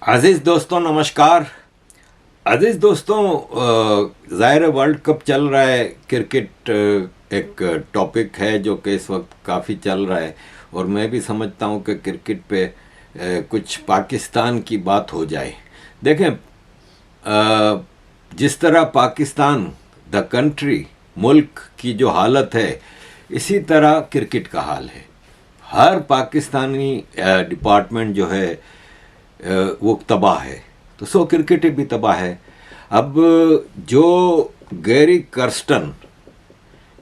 अजीज़ दोस्तों नमस्कार। अजीज़ दोस्तों, ज़ाहिर है वर्ल्ड कप चल रहा है। क्रिकेट एक टॉपिक है जो कि इस वक्त काफ़ी चल रहा है और मैं भी समझता हूँ कि क्रिकेट पे कुछ पाकिस्तान की बात हो जाए। देखें, जिस तरह पाकिस्तान द कंट्री मुल्क की जो हालत है, इसी तरह क्रिकेट का हाल है। हर पाकिस्तानी डिपार्टमेंट जो है वो तबाह है, तो सो क्रिकेट भी तबाह है। अब जो गैरी कर्स्टन,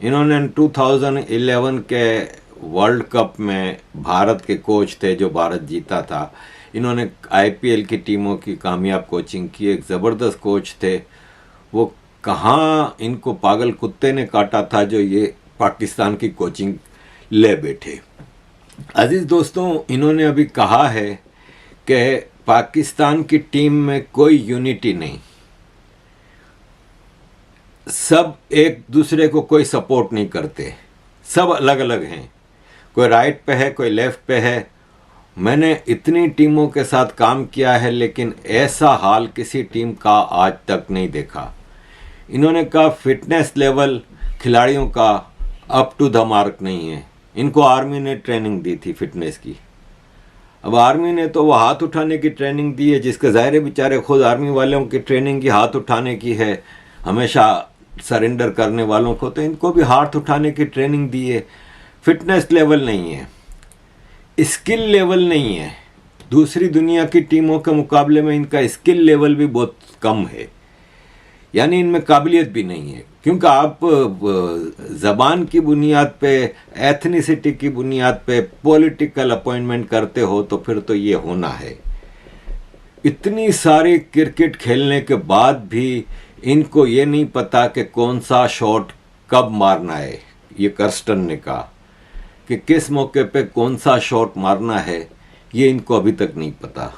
इन्होंने 2011 के वर्ल्ड कप में भारत के कोच थे, जो भारत जीता था। इन्होंने आईपीएल की टीमों की कामयाब कोचिंग की, एक ज़बरदस्त कोच थे। वो कहाँ इनको पागल कुत्ते ने काटा था जो ये पाकिस्तान की कोचिंग ले बैठे। अजीज़ दोस्तों, इन्होंने अभी कहा है कि पाकिस्तान की टीम में कोई यूनिटी नहीं, सब एक दूसरे को कोई सपोर्ट नहीं करते, सब अलग अलग हैं। कोई राइट पे है, कोई लेफ्ट पे है। मैंने इतनी टीमों के साथ काम किया है, लेकिन ऐसा हाल किसी टीम का आज तक नहीं देखा। इन्होंने कहा फिटनेस लेवल खिलाड़ियों का अप टू द मार्क नहीं है। इनको आर्मी ने ट्रेनिंग दी थी फिटनेस की। अब आर्मी ने तो वो हाथ उठाने की ट्रेनिंग दी है, जिसके ज़ाहिर बेचारे खुद आर्मी वालों की ट्रेनिंग की हाथ उठाने की है, हमेशा सरेंडर करने वालों को, तो इनको भी हाथ उठाने की ट्रेनिंग दी है। फिटनेस लेवल नहीं है, स्किल लेवल नहीं है। दूसरी दुनिया की टीमों के मुकाबले में इनका स्किल लेवल भी बहुत कम है, यानी इनमें काबिलियत भी नहीं है। क्योंकि आप ज़बान की बुनियाद पे, एथनिसिटी की बुनियाद पे पॉलिटिकल अपॉइंटमेंट करते हो तो फिर तो ये होना है। इतनी सारी क्रिकेट खेलने के बाद भी इनको ये नहीं पता कि कौन सा शॉट कब मारना है। ये कर्स्टन ने कहा कि किस मौके पे कौन सा शॉट मारना है, ये इनको अभी तक नहीं पता।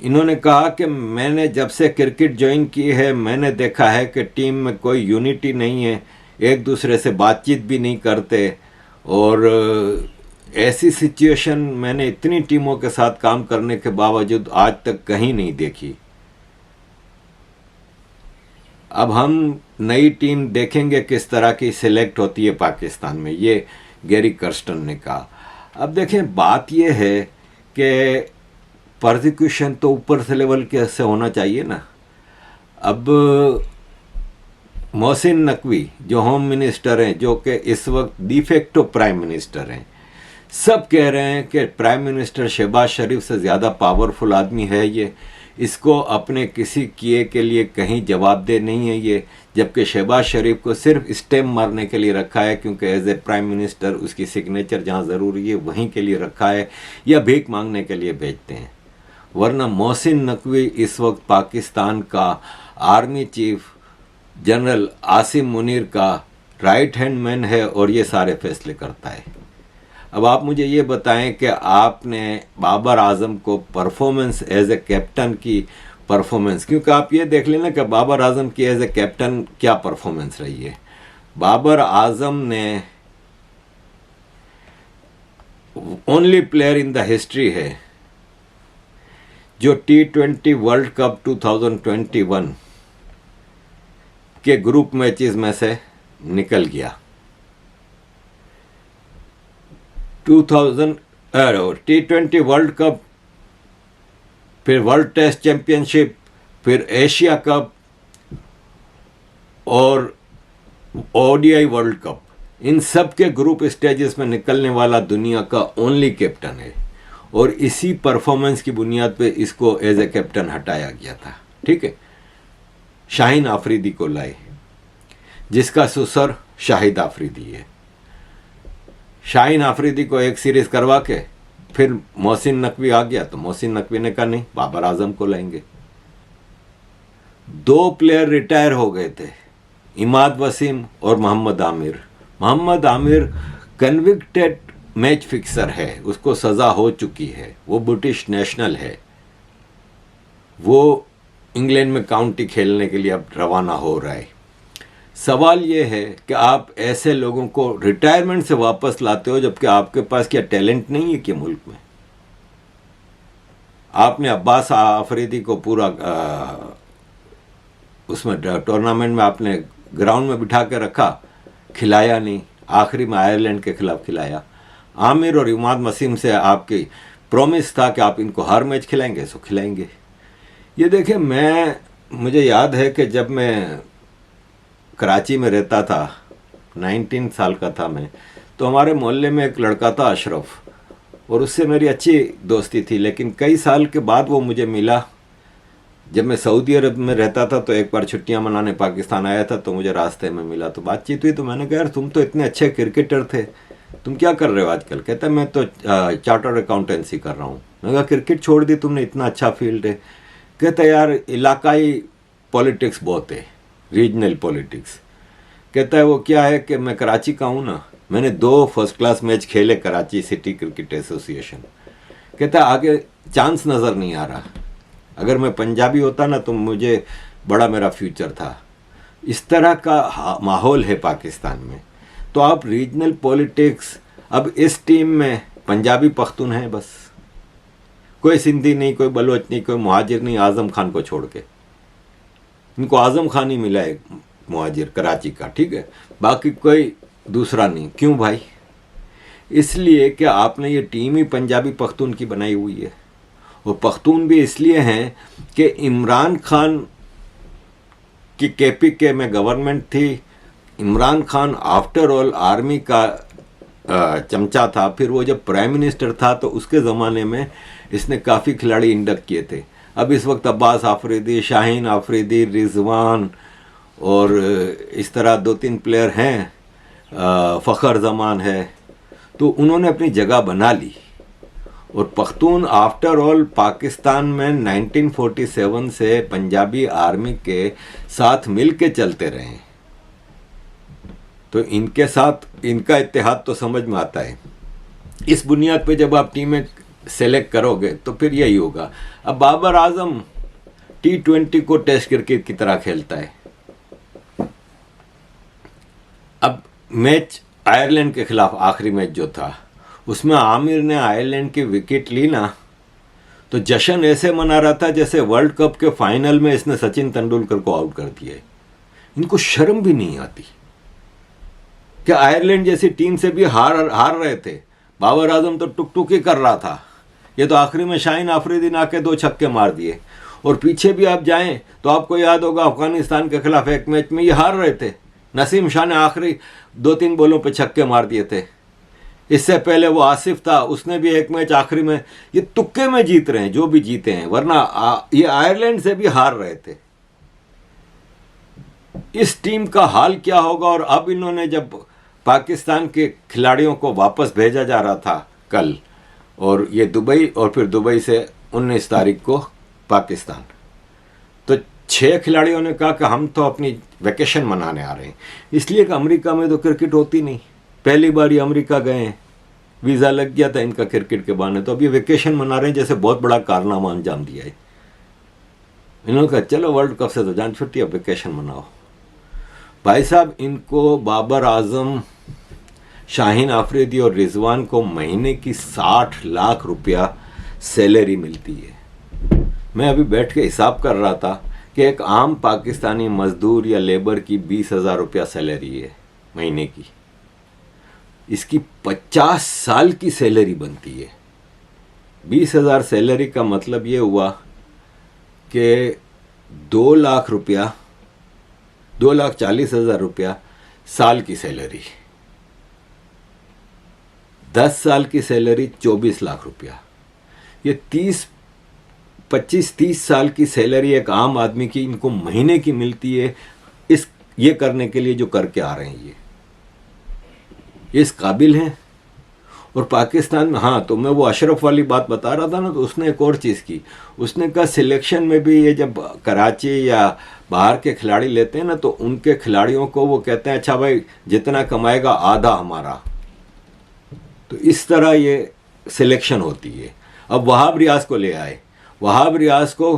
इन्होंने कहा कि मैंने जब से क्रिकेट ज्वाइन की है, मैंने देखा है कि टीम में कोई यूनिटी नहीं है, एक दूसरे से बातचीत भी नहीं करते। और ऐसी सिचुएशन मैंने इतनी टीमों के साथ काम करने के बावजूद आज तक कहीं नहीं देखी। अब हम नई टीम देखेंगे किस तरह की सिलेक्ट होती है पाकिस्तान में, ये गैरी कर्स्टन ने कहा। अब देखें, बात यह है कि प्रोसिक्यूशन तो ऊपर से लेवल के से होना चाहिए ना। अब मोहसिन नकवी जो होम मिनिस्टर हैं, जो कि इस वक्त डिफेक्टो प्राइम मिनिस्टर हैं, सब कह रहे हैं कि प्राइम मिनिस्टर शहबाज शरीफ से ज़्यादा पावरफुल आदमी है ये, इसको अपने किसी किए के लिए कहीं जवाबदेह नहीं है ये। जबकि शहबाज शरीफ को सिर्फ स्टैम्प मारने के लिए रखा है, क्योंकि एज ए प्राइम मिनिस्टर उसकी सिग्नेचर जहाँ ज़रूरी है वहीं के लिए रखा है, या भीख मांगने के लिए भेजते हैं। वरना मोहसिन नकवी इस वक्त पाकिस्तान का army chief general Asim Munir का राइट हैंड मैन है और ये सारे फैसले करता है। अब आप मुझे ये बताएं कि आपने बाबर आजम को परफॉर्मेंस एज ए कैप्टन की परफॉर्मेंस, क्योंकि आप ये देख लेना कि बाबर आजम की एज ए कैप्टन क्या परफॉर्मेंस रही है। बाबर आजम ने only player in the history है जो T20 वर्ल्ड कप 2021 के ग्रुप मैचेस में से निकल गया। T20 वर्ल्ड कप, फिर वर्ल्ड टेस्ट चैंपियनशिप, फिर एशिया कप और ओडीआई वर्ल्ड कप, इन सब के ग्रुप स्टेजेस में निकलने वाला दुनिया का ओनली कैप्टन है। और इसी परफॉर्मेंस की बुनियाद पे इसको एज ए कैप्टन हटाया गया था। ठीक है, शाहीन आफरीदी को लाए, जिसका सुसर शाहिद आफरीदी है। शाहीन आफरीदी को एक सीरीज करवा के फिर मोहसिन नकवी आ गया, तो मोहसिन नकवी ने कहा नहीं, बाबर आजम को लाएंगे। 2 प्लेयर रिटायर हो गए थे, इमाद वसीम और Mohammad Amir. Mohammad Amir convicted match fixer है, उसको सज़ा हो चुकी है, वो ब्रिटिश नेशनल है, वो इंग्लैंड में काउंटी खेलने के लिए अब रवाना हो रहा है। सवाल ये है कि आप ऐसे लोगों को रिटायरमेंट से वापस लाते हो, जबकि आपके पास क्या टैलेंट नहीं है कि मुल्क में? आपने अब्बास आफरीदी को पूरा उसमें टूर्नामेंट में आपने ग्राउंड में बिठा के रखा, खिलाया नहीं, आखिरी में आयरलैंड के खिलाफ खिलाया। आमिर और इमाद वसीम से आपकी प्रॉमिस था कि आप इनको हर मैच खिलाएंगे, सो खिलाएंगे। ये देखें, मुझे याद है कि जब मैं कराची में रहता था, 19 साल का था मैं, तो हमारे मोहल्ले में एक लड़का था अशरफ, और उससे मेरी अच्छी दोस्ती थी। लेकिन कई साल के बाद वो मुझे मिला। जब मैं सऊदी अरब में रहता था तो एक बार छुट्टियां मनाने पाकिस्तान आया था, तो मुझे रास्ते में मिला, तो बातचीत हुई। तो मैंने कहा, यार तुम तो इतने अच्छे क्रिकेटर थे, तुम क्या कर रहे हो आजकल? कहता है मैं तो चार्टर्ड अकाउंटेंसी कर रहा हूँ। मैंने कहा क्रिकेट छोड़ दी तुमने, इतना अच्छा फील्ड है। कहता है यार इलाकाई पॉलिटिक्स बहुत है, रीजनल पॉलिटिक्स। कहता है वो क्या है कि मैं कराची का हूँ ना, मैंने 2 फर्स्ट क्लास मैच खेले कराची सिटी क्रिकेट एसोसिएशन। कहता है आगे चांस नज़र नहीं आ रहा, अगर मैं पंजाबी होता ना तो मुझे बड़ा मेरा फ्यूचर था। इस तरह का माहौल है पाकिस्तान में। तो आप रीजनल पॉलिटिक्स, अब इस टीम में पंजाबी पख्तून हैं बस, कोई सिंधी नहीं, कोई बलोच नहीं, कोई मुहाजिर नहीं, आज़म खान को छोड़ के। इनको आज़म खान ही मिला है मुहाजिर कराची का, ठीक है, बाकी कोई दूसरा नहीं। क्यों भाई? इसलिए कि आपने ये टीम ही पंजाबी पख्तून की बनाई हुई है। और पख्तून भी इसलिए हैं कि इमरान खान की KPK में गवर्नमेंट थी। Imran Khan after all army का चमचा था। फिर वो जब प्राइम मिनिस्टर था तो उसके ज़माने में इसने काफ़ी खिलाड़ी इंडक्ट किए थे। अब इस वक्त अब्बास आफरीदी, शाहीन आफरीदी, रिजवान और इस तरह 2-3 प्लेयर हैं, फ़खर जमान है, तो उन्होंने अपनी जगह बना ली। और पख्तून आफ्टर ऑल पाकिस्तान में 1947 से पंजाबी आर्मी के साथ मिल के चलते रहे, तो इनके साथ इनका इत्तेहाद तो समझ में आता है। इस बुनियाद पे जब आप टीमें सेलेक्ट करोगे तो फिर यही होगा। अब बाबर आजम T20 को टेस्ट क्रिकेट की तरह खेलता है। अब मैच आयरलैंड के खिलाफ आखिरी मैच जो था, उसमें आमिर ने आयरलैंड की विकेट ली ना, तो जश्न ऐसे मना रहा था जैसे वर्ल्ड कप के फाइनल में इसने सचिन तेंदुलकर को आउट कर दिया है। इनको शर्म भी नहीं आती कि आयरलैंड जैसी टीम से भी हार रहे थे। बाबर आजम तो टुक टुक ही कर रहा था। ये तो आखिरी में शाहीन आफरीदी ने आके 2 छक्के मार दिए। और पीछे भी आप जाएं तो आपको याद होगा अफगानिस्तान के खिलाफ एक मैच में ये हार रहे थे, नसीम शाह ने आखिरी 2-3 बॉलों पे छक्के मार दिए थे। इससे पहले वो आसिफ था, उसने भी एक मैच आखिरी में, ये तुक्के में जीत रहे हैं जो भी जीते हैं, वरना ये आयरलैंड से भी हार रहे थे। इस टीम का हाल क्या होगा? और अब इन्होंने जब पाकिस्तान के खिलाड़ियों को वापस भेजा जा रहा था कल, और ये दुबई, और फिर दुबई से 19 तारीख को पाकिस्तान, तो 6 खिलाड़ियों ने कहा कि हम तो अपनी वेकेशन मनाने आ रहे हैं। इसलिए कि अमेरिका में तो क्रिकेट होती नहीं, पहली बार ये अमेरिका गए हैं, वीज़ा लग गया था इनका क्रिकेट के बहाने, तो अब ये वेकेशन मना रहे हैं, जैसे बहुत बड़ा कारनामा अंजाम दिया है। इन्होंने कहा चलो वर्ल्ड कप से तो जान छुट्टी, अब वेकेशन मनाओ। भाई साहब, इनको बाबर आजम, शाहीन आफरीदी और रिजवान को महीने की 60 लाख रुपया सैलरी मिलती है। मैं अभी बैठ के हिसाब कर रहा था कि एक आम पाकिस्तानी मजदूर या लेबर की 20,000 रुपया सैलरी है महीने की, इसकी 50 साल की सैलरी बनती है। 20,000 सैलरी का मतलब ये हुआ कि 2 लाख रुपया, 2,40,000 रुपया साल की सैलरी। 10 साल की सैलरी 24 लाख रुपया। ये 25-30 साल की सैलरी एक आम आदमी की इनको महीने की मिलती है, ये करने के लिए जो करके आ रहे हैं ये इस काबिल हैं। और पाकिस्तान में, हाँ, तो मैं वो अशरफ वाली बात बता रहा था ना, तो उसने एक और चीज़ की, उसने कहा सिलेक्शन में भी ये जब कराची या बाहर के खिलाड़ी लेते हैं ना, तो उनके खिलाड़ियों को वो कहते हैं अच्छा भाई जितना कमाएगा आधा हमारा। तो इस तरह ये सिलेक्शन होती है। अब वहाब रियाज को ले आए, वहाब रियाज को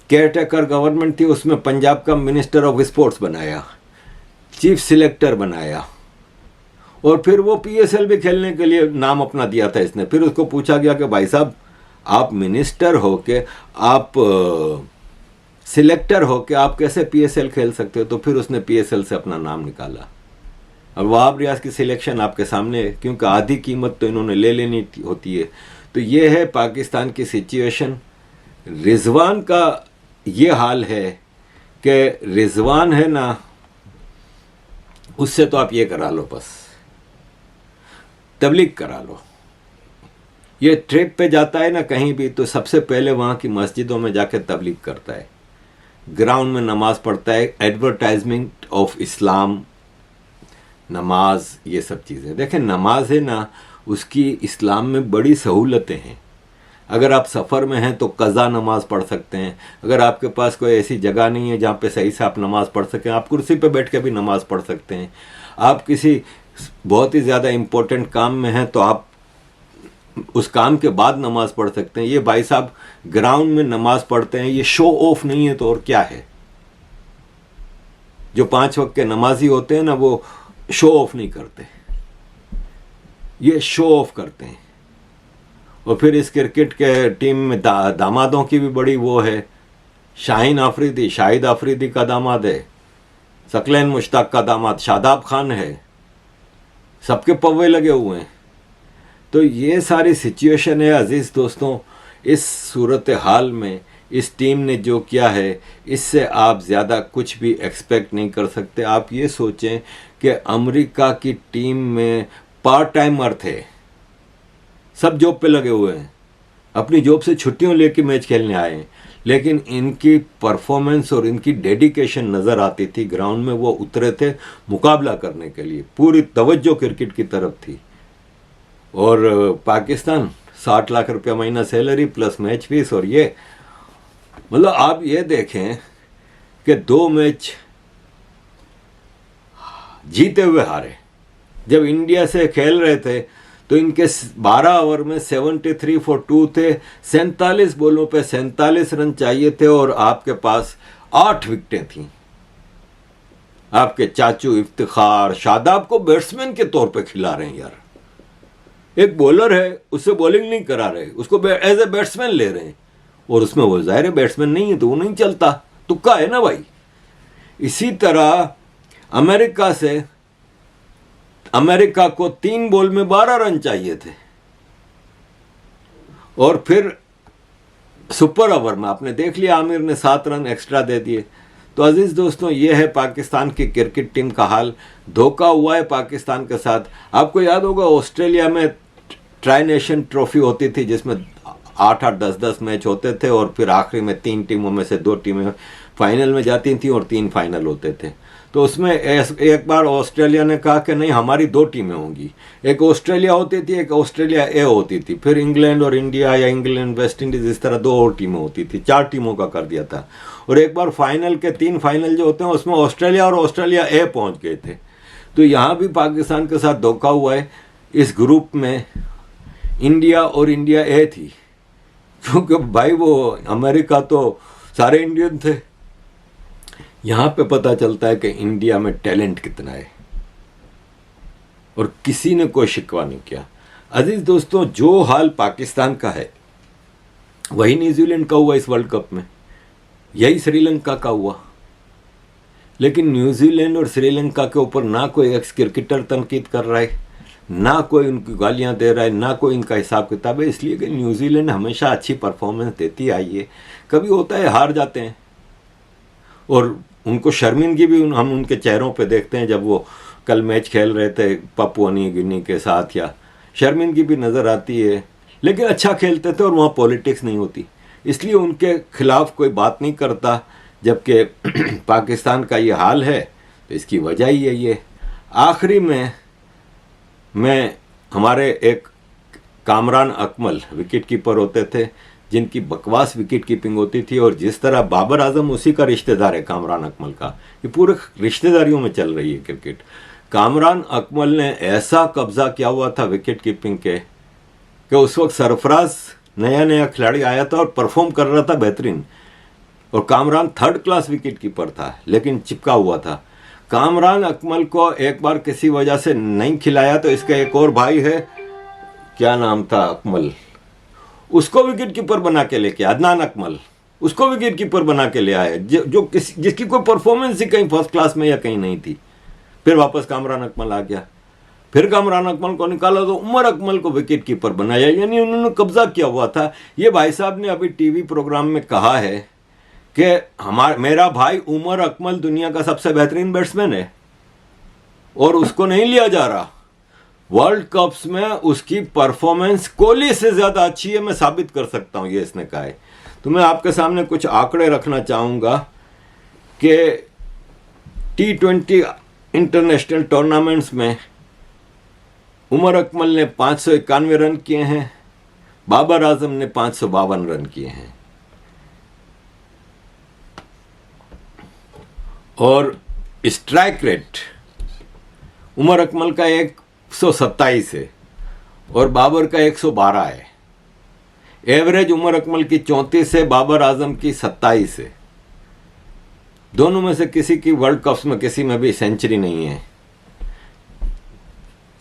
केयरटेकर गवर्नमेंट थी, उसमें पंजाब का मिनिस्टर ऑफ स्पोर्ट्स बनाया, चीफ सिलेक्टर बनाया, और फिर वो PSL भी खेलने के लिए नाम अपना दिया था इसने। फिर उसको पूछा गया कि भाई साहब आप मिनिस्टर होके, आप सिलेक्टर होके आप कैसे पीएसएल खेल सकते हो? तो फिर उसने पीएसएल से अपना नाम निकाला। अब वहाब रियाज की सिलेक्शन आपके सामने है, क्योंकि आधी कीमत तो इन्होंने ले लेनी होती है। तो ये है पाकिस्तान की सिचुएशन। रिजवान का ये हाल है कि रिजवान है ना, उससे तो आप ये करा लो, बस तबलीग करा लो। ये ट्रिप पे जाता है ना कहीं भी, तो सबसे पहले वहाँ की मस्जिदों में जाके तबलीग करता है, ग्राउंड में नमाज पढ़ता है, एडवर्टाइजमेंट ऑफ इस्लाम, नमाज, ये सब चीज़ें। देखें, नमाज है ना, उसकी इस्लाम में बड़ी सहूलतें हैं। अगर आप सफ़र में हैं तो कज़ा नमाज पढ़ सकते हैं। अगर आपके पास कोई ऐसी जगह नहीं है जहाँ पे सही से आप नमाज पढ़ सकें, आप कुर्सी पे बैठ के भी नमाज पढ़ सकते हैं। आप किसी बहुत ही ज़्यादा इम्पोर्टेंट काम में हैं तो आप उस काम के बाद नमाज पढ़ सकते हैं। ये भाई साहब ग्राउंड में नमाज पढ़ते हैं, ये शो ऑफ नहीं है तो और क्या है? जो 5 वक्त के नमाजी होते हैं ना, वो शो ऑफ नहीं करते, ये शो ऑफ करते हैं। और फिर इस क्रिकेट के टीम में दामादों की भी बड़ी वो है। शाहीन आफरीदी, शाहिद आफरीदी का दामाद है, सकलैन मुश्ताक का दामाद शादाब खान है, सबके पव्वे लगे हुए हैं। तो ये सारी सिचुएशन है अजीज़ दोस्तों। इस सूरत हाल में इस टीम ने जो किया है, इससे आप ज़्यादा कुछ भी एक्सपेक्ट नहीं कर सकते। आप ये सोचें कि अमेरिका की टीम में पार्ट टाइमर थे, सब जॉब पे लगे हुए हैं, अपनी जॉब से छुट्टियों लेके मैच खेलने आए हैं, लेकिन इनकी परफॉर्मेंस और इनकी डेडिकेशन नज़र आती थी। ग्राउंड में वो उतरे थे मुकाबला करने के लिए, पूरी तवज्जो क्रिकेट की तरफ थी। और पाकिस्तान 60 लाख रुपया महीना सैलरी प्लस मैच फीस, और ये मतलब आप ये देखें कि 2 मैच जीते हुए हारे। जब इंडिया से खेल रहे थे तो इनके 12 ओवर में 73 फॉर 2 थे, 47 बॉलों पे 47 रन चाहिए थे, और आपके पास 8 विकेटें थीं। आपके चाचू इफ्तिखार शादाब को बैट्समैन के तौर पे खिला रहे हैं यार। एक बॉलर है, उससे बॉलिंग नहीं करा रहे, उसको एज ए बैट्समैन ले रहे हैं, और उसमें वो जाहिर है बैट्समैन नहीं है तो वो नहीं चलता, तुक्का है ना भाई। इसी तरह अमेरिका को 3 बॉल में 12 रन चाहिए थे, और फिर सुपर ओवर में आपने देख लिया आमिर ने 7 रन एक्स्ट्रा दे दिए। तो अजीज़ दोस्तों, ये है पाकिस्तान की क्रिकेट टीम का हाल। धोखा हुआ है पाकिस्तान के साथ। आपको याद होगा ऑस्ट्रेलिया में ट्राई नेशन ट्रॉफी होती थी, जिसमें 8-8, 10-10 मैच होते थे, और फिर आखिरी में 3 टीमों में से 2 टीमें फाइनल में जाती थी और 3 फाइनल होते थे। तो उसमें एक बार ऑस्ट्रेलिया ने कहा कि नहीं, हमारी 2 टीमें होंगी, एक ऑस्ट्रेलिया होती थी, एक ऑस्ट्रेलिया ए होती थी, फिर इंग्लैंड और इंडिया या इंग्लैंड वेस्ट इंडीज, इस तरह 2 और टीमें होती थी, 4 टीमों का कर दिया था। और एक बार फाइनल के 3 फाइनल जो होते हैं उसमें ऑस्ट्रेलिया और ऑस्ट्रेलिया ए पहुंच गए थे। तो यहाँ भी पाकिस्तान के साथ धोखा हुआ है। इस ग्रुप में इंडिया और इंडिया ए थी, क्योंकि भाई वो अमेरिका तो सारे इंडियन थे। यहाँ पे पता चलता है कि इंडिया में टैलेंट कितना है, और किसी ने कोई शिकवा नहीं किया। अजीज दोस्तों, जो हाल पाकिस्तान का है वही न्यूजीलैंड का हुआ इस वर्ल्ड कप में, यही श्रीलंका का हुआ। लेकिन न्यूजीलैंड और श्रीलंका के ऊपर ना कोई एक्स क्रिकेटर तनकीद कर रहा है, ना कोई उनकी गालियां दे रहा है, ना कोई इनका हिसाब किताब है, इसलिए कि न्यूजीलैंड हमेशा अच्छी परफॉर्मेंस देती आई है। कभी होता है हार जाते हैं, और उनको शर्मिंदगी भी हम उनके चेहरों पे देखते हैं। जब वो कल मैच खेल रहे थे पपुआ न्यू गिनी के साथ, या शर्मिंदगी भी नज़र आती है, लेकिन अच्छा खेलते थे और वहाँ पॉलिटिक्स नहीं होती, इसलिए उनके खिलाफ कोई बात नहीं करता। जबकि पाकिस्तान का ये हाल है, तो इसकी वजह ही है ये। आखिरी में मैं हमारे एक कामरान अकमल विकेट कीपर होते थे, जिनकी बकवास विकेट कीपिंग होती थी, और जिस तरह बाबर आजम उसी का रिश्तेदार है कामरान अकमल का, ये पूरे रिश्तेदारियों में चल रही है क्रिकेट। कामरान अकमल ने ऐसा कब्जा किया हुआ था विकेट कीपिंग के कि उस वक्त सरफराज नया नया खिलाड़ी आया था और परफॉर्म कर रहा था बेहतरीन, और Kamran 3rd class wicket keeper था, लेकिन चिपका हुआ था। कामरान अकमल को एक बार किसी वजह से नहीं खिलाया, तो इसका एक और भाई है, क्या नाम था, अकमल, उसको विकेट कीपर बना के लेके, अदनान अकमल उसको विकेट कीपर बना के ले आए, जिसकी कोई परफॉर्मेंस ही कहीं फर्स्ट क्लास में या कहीं नहीं थी। फिर वापस कामरान अकमल आ गया, फिर कामरान अकमल को निकाला तो उमर अकमल को विकेट कीपर बनाया, यानी उन्होंने कब्जा किया हुआ था। ये भाई साहब ने अभी टीवी प्रोग्राम में कहा है कि मेरा भाई उमर अकमल दुनिया का सबसे बेहतरीन बैट्समैन है और उसको नहीं लिया जा रहा। वर्ल्ड कप्स में उसकी परफॉर्मेंस कोहली से ज्यादा अच्छी है, मैं साबित कर सकता हूं, ये इसने कहा है। तो मैं आपके सामने कुछ आंकड़े रखना चाहूंगा कि T20 इंटरनेशनल टूर्नामेंट्स में उमर अकमल ने 591 रन किए हैं, बाबर आजम ने 552 रन किए हैं। और स्ट्राइक रेट उमर अकमल का 127 है और बाबर का 112 है। एवरेज उमर अकमल की 34 है, बाबर आजम की 27 है। दोनों में से किसी की वर्ल्ड कप्स में किसी में भी सेंचुरी नहीं है।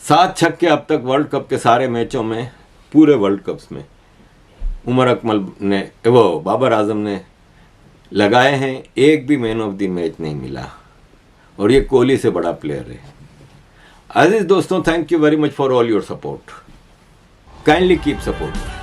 7 छक्के अब तक वर्ल्ड कप के सारे मैचों में, पूरे वर्ल्ड कप्स में उमर अकमल ने, वो बाबर आजम ने लगाए हैं। एक भी मैन ऑफ द मैच नहीं मिला और ये कोहली से बड़ा प्लेयर है। अजीज दोस्तों, thank you very much for all your support. Kindly keep support.